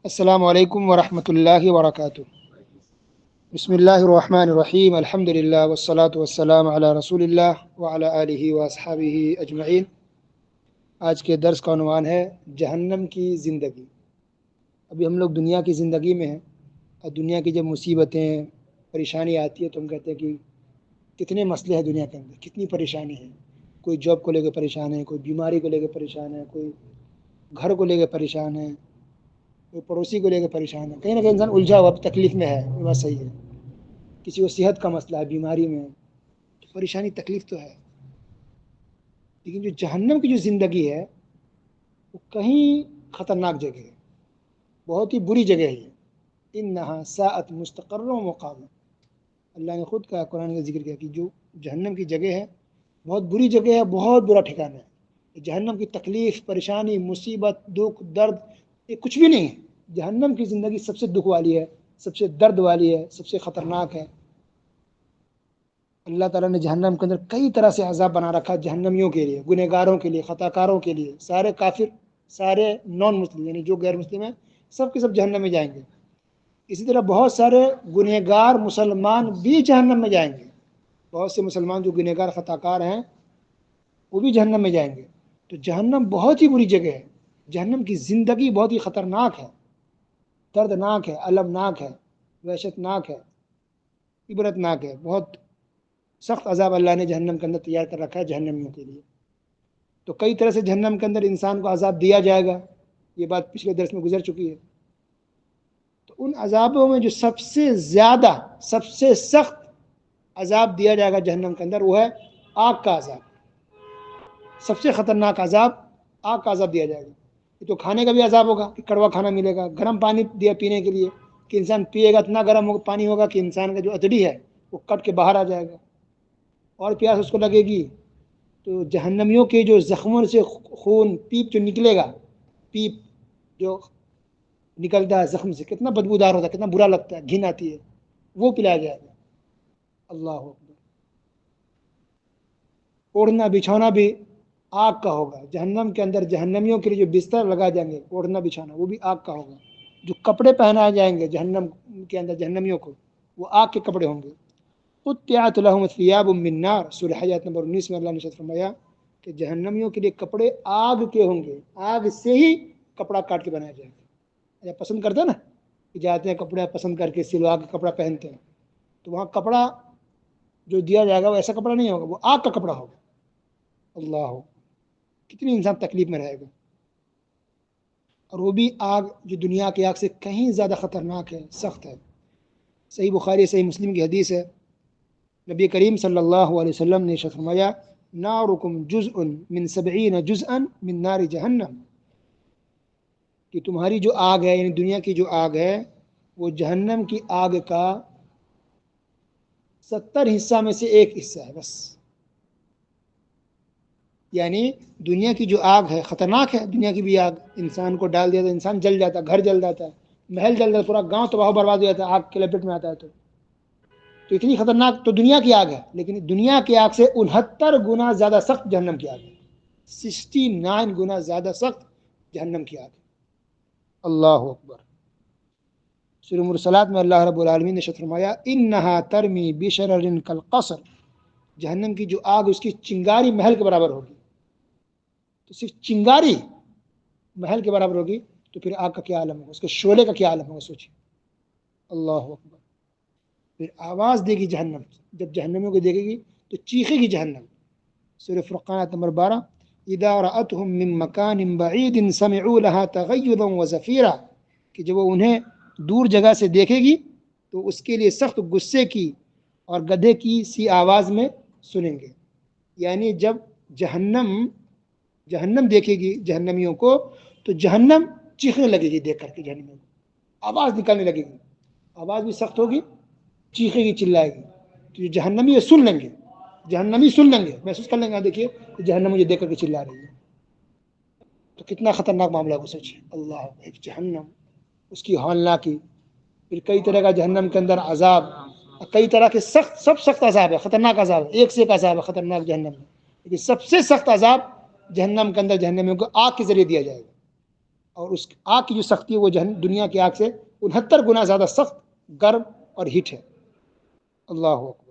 السلام علیکم ورحمۃ اللہ وبرکاتہ۔ بسم اللہ الرحمن الرحیم، الحمد للہ والصلاة والسلام علی رسول اللہ وعلی آلہ واصحابہ اجمعین۔ آج کے درس کا عنوان ہے جہنم کی زندگی۔ ابھی ہم لوگ دنیا کی زندگی میں ہیں، اور دنیا کی جب مصیبتیں پریشانی آتی ہے تو ہم کہتے ہیں کہ کتنے مسئلے ہیں دنیا کے اندر، کتنی پریشانی ہے۔ کوئی جاب کو لے کے پریشان ہے، کوئی بیماری کو لے کے پریشان ہے، کوئی گھر کو لے کے پریشان ہے، کوئی پڑوسی کو لے کے پریشان ہے۔ کہیں نہ کہیں انسان الجھا ہوا تکلیف میں ہے، یہ بات صحیح ہے۔ کسی کو صحت کا مسئلہ ہے، بیماری میں پریشانی، تکلیف تو ہے، لیکن جو جہنم کی جو زندگی ہے وہ کہیں خطرناک جگہ ہے، بہت ہی بری جگہ ہے۔ انہا ساعت مستقر و مقام، اللہ نے خود کہا، قرآن کا ذکر کیا کہ جو جہنم کی جگہ ہے بہت بری جگہ ہے، بہت برا ٹھکانہ ہے۔ جہنم کی تکلیف، پریشانی، مصیبت، دکھ، درد، یہ کچھ بھی نہیں ہے۔ جہنم کی زندگی سب سے دکھ والی ہے، سب سے درد والی ہے، سب سے خطرناک ہے۔ اللہ تعالیٰ نے جہنم کے اندر کئی طرح سے عذاب بنا رکھا ہے جہنمیوں کے لیے، گنہگاروں کے لیے، خطا کاروں کے لیے، سارے کافر، سارے نان مسلم یعنی جو غیر مسلم ہیں سب کے سب جہنم میں جائیں گے۔ اسی طرح بہت سارے گنہگار مسلمان بھی جہنم میں جائیں گے، بہت سے مسلمان جو گنہگار خطا کار ہیں وہ بھی جہنم میں جائیں گے۔ تو جہنم بہت ہی بری جگہ ہے، جہنم کی زندگی بہت ہی خطرناک ہے، دردناک ہے، المناک ہے، وحشتناک ہے، عبرتناک ہے۔ بہت سخت عذاب اللہ نے جہنم کے اندر تیار کر رکھا ہے جہنمیوں کے لیے۔ تو کئی طرح سے جہنم کے اندر انسان کو عذاب دیا جائے گا، یہ بات پچھلے درس میں گزر چکی ہے۔ تو ان عذابوں میں جو سب سے زیادہ، سب سے سخت عذاب دیا جائے گا جہنم کے اندر وہ ہے آگ کا عذاب۔ سب سے خطرناک عذاب آگ کا عذاب دیا جائے گا۔ یہ تو کھانے کا بھی عذاب ہوگا کہ کڑوا کھانا ملے گا، گرم پانی دیا پینے کے لیے کہ انسان پیے گا، اتنا گرم پانی ہوگا کہ انسان کا جو اتڑی ہے وہ کٹ کے باہر آ جائے گا، اور پیاس اس کو لگے گی۔ تو جہنمیوں کے جو زخموں سے خون، پیپ جو نکلے گا، پیپ جو نکلتا ہے زخم سے، کتنا بدبودار ہوتا ہے، کتنا برا لگتا ہے، گھن آتی ہے، وہ پلایا جائے گا۔ اللہ اکبر۔ اوڑھنا بچھونا بھی آگ کا ہوگا جہنم کے اندر۔ جہنمیوں کے لیے جو بستر لگائے جائیں گے، اوڑھنا بچھونا، وہ بھی آگ کا ہوگا۔ جو کپڑے پہنائے جائیں گے جہنم کے اندر جہنمیوں کو، وہ آگ کے کپڑے ہوں گے۔ قطعت لهم ثياب من نار، سورہ حج آیت نمبر 19 میں اللہ نے ارشاد فرمایا کہ جہنمیوں کے لیے کپڑے آگ کے ہوں گے، آگ سے ہی کپڑا کاٹ کے بنایا جائے گا۔ یا پسند کرتے ہیں نا کہ جاتے ہیں کپڑے پسند کر کے سلوا کے کپڑا پہنتے ہیں، تو وہاں کپڑا جو دیا جائے گا وہ ایسا کپڑا نہیں ہوگا، وہ آگ کا کپڑا ہوگا۔ اللہ، کتنی انسان تکلیف میں رہے گا۔ اور وہ بھی آگ جو دنیا کی آگ سے کہیں زیادہ خطرناک ہے، سخت ہے۔ صحیح بخاری، صحیح مسلم کی حدیث ہے، نبی کریم صلی اللہ علیہ وسلم نے ارشاد فرمایا نارکم جزء من 70 جزءا من نار جہنم، کہ تمہاری جو آگ ہے، یعنی دنیا کی جو آگ ہے، وہ جہنم کی آگ کا 70 حصہ میں سے ایک حصہ ہے بس۔ یعنی دنیا کی جو آگ ہے خطرناک ہے، دنیا کی بھی آگ انسان کو ڈال دیا تو انسان جل جاتا ہے، گھر جل جاتا ہے، محل جل جاتا ہے، پورا گاؤں تباہ و برباد ہو جاتا ہے آگ کے لپیٹ میں آتا ہے۔ تو اتنی خطرناک تو دنیا کی آگ ہے، لیکن دنیا کی آگ سے 69 گنا زیادہ سخت جہنم کی آگ ہے۔ 69 گنا زیادہ سخت جہنم کی آگ ہے۔ اللہ اکبر۔ سورہ مرسلات میں اللہ رب العالمین نے ارشاد فرمایا انہا ترمی بشرر کالقصر، جہنم کی جو آگ اس کی چنگاری محل کے برابر ہوگی۔ تو صرف چنگاری محل کے برابر ہوگی تو پھر آگ کا کیا عالم ہوگا، اس کے شعلے کا کیا عالم ہوگا، سوچیے۔ اللہ اکبر۔ پھر آواز دے گی جہنم، جب جہنمیوں کو دیکھے گی تو چیخے گی جہنم۔ سورہ فرقان آیت نمبر 12 اذا رأتهم من مکان بعید سمعوا لها تغیظا وزفیرا، کہ جب وہ انہیں دور جگہ سے دیکھے گی تو اس کے لیے سخت غصے کی اور گدھے کی سی آواز میں سنیں گے۔ یعنی جب جہنم دیکھے گی جہنمیوں کو تو جہنم چیخنے لگے گی، دیکھ کر کے جہنمیوں کو آواز نکالنے لگے گی، آواز بھی سخت ہوگی، چیخے گی، چلائے گی۔ تو یہ جہنمی سن لیں گے، جہنمی سن لیں گے، محسوس کر لیں گے، دیکھیے کہ جہنم مجھے دیکھ کر کے چلا رہی ہے۔ تو کتنا خطرناک معاملہ ہے، سوچیے۔ اللہ، ایک جہنم، اس کی ہولناکی، پھر کئی طرح کا جہنم کے اندر عذاب، کئی طرح کے سخت، سب سخت عذاب ہے، خطرناک عذاب ہے، ایک سے ایک عذاب ہے خطرناک جہنم میں، لیکن سب سے سخت عذاب جہنم کے اندر جہنمیوں کو آگ کے ذریعے دیا جائے گا۔ اور اس آگ کی جو سختی ہے وہ دنیا کی آگ سے 69 گنا زیادہ سخت، گرم اور ہیٹ ہے۔ اللہ